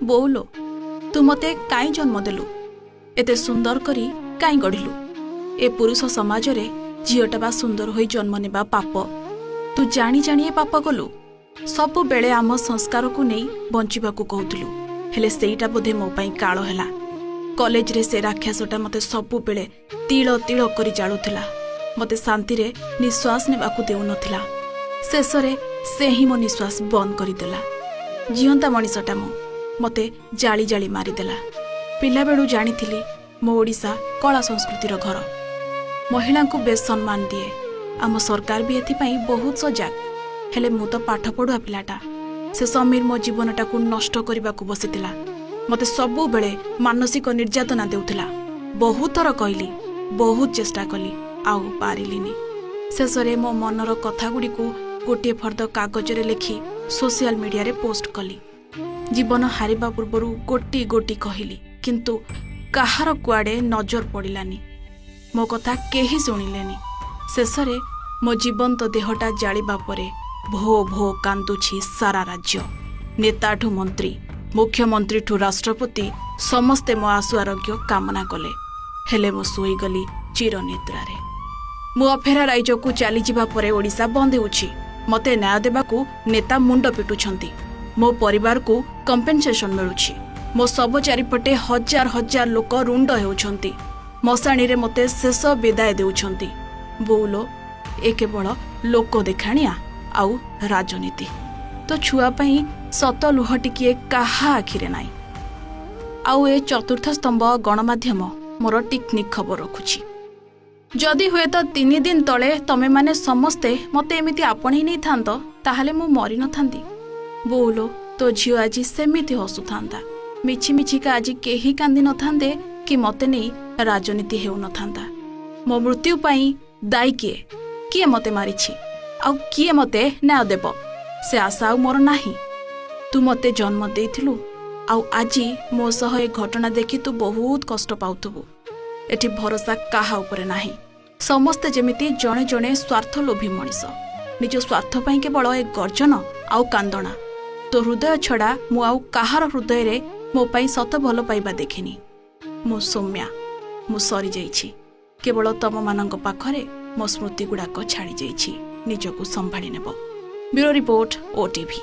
बोलो तू मते काई जन्म देलु एते सुंदर करी काई गढ़िलु ए पुरुष समाज रे झीटा बा सुंदर होई जन्म नेबा पाप तू जानी जानी ए पाप कलु सबु बेले आम संस्कार को नहीं बंचिबा को कहतलु हेले सेईटा बोधे मो पई काळ हैला कॉलेज रे से राक्षसटा मते सबु बेले तिळ तिळ करी जाळुथिला मते शांति रे निश्वास नेबाकू देउ नथिला शेषरे से ही मो निश्वास बंद करी देला जियंता मनीषटा मु मते जाली जाली मारी देला पिला बेडू जानिथिली मो ओडिसा कला संस्कृतिर घर महिला को बेस सम्मान दिए आम सरकार भी एथि बहुत सजाग हेले मु तो पाठ पढ़ुआ पिलाटा से समीर मो जीवनटा को नष्ट करने को बसीला मते सबु बेले मानसिक निर्यातना देउथिला बहुत थर कहली बहुत चेष्टा कली आउ पारिलिनी शेषरे मो मनर कथा गुडी को गोटे फर्द कागज रे लिखि सोशल मीडिया रे पोस्ट कली जीवन हारिबा पूर्वरु गोटी गोटी कहली किंतु कहार कुआडे नजर पड़िलानी मो कथा केही सुनिलेनी शेषरे मो जीवंत देहटा जालिबा परे भो भो कांदुछि सारा राज्य नेताठू मंत्री मुख्यमंत्री ठू राष्ट्रपति समस्ते मो आशु आरोग्य कामना कले हेले मो सोईगली चिरनिद्रारे मो अफेरा राज्य को चली जिबा परे ओडिशा बंद होउछि मते न्याय देबाकू नेता मुंड पिटुछंती मो परिवार को कंपेन्सेशन मिलुछि मो सब चारिपटे हजार हजार लोक रुंड हेउछंती मशाणी रे मते शेष विदाय देउछंती बोलो ए केवल लोक देखाणिया आउ राजनीति तो छुआ पई सत लुह टिके काहा आखिरे नाई आउ ए चतुर्थ स्तंभ गणमाध्यम मोर टिकनिक खबर रखुछि जदि हुए तो 3 दिन तले तमे माने समस्ते मते एमिति आपणी नै थांत ताहाले मु मरि न थांती बोलो तो झियो आज सेमिति हसु थांता मिछि मिछि का आज केही कांदी न थांदे कि मते नै राजनीति हेउ न थांता मो मृत्यु पई दाई किए मते मारिछि आउ किए मते न्याय देब से आशा आउ मोर नाही तू मते जन्म देइथिलु आउ आजी मो सह ए घटना देखि तू बहुत कष्ट पाउथबु एठी भरोसा काहा उपरे नाही समस्ते जेमिति जणे जणे स्वार्थ लोभी मनीष निज स्वार्थ पई केवल ए गर्जन आउ कांदणा तो हृदय छड़ा मु आउ काहार हृदय रे मो पई सत भलो पाइबा देखिनी मो सौम्या मु सरी जाइछि केवल तम मानंग पाखरे मो स्मृति गुड़ाक छाड़ी जाइछि निजको संभाली नेब ब्यूरो रिपोर्ट ओटीवी।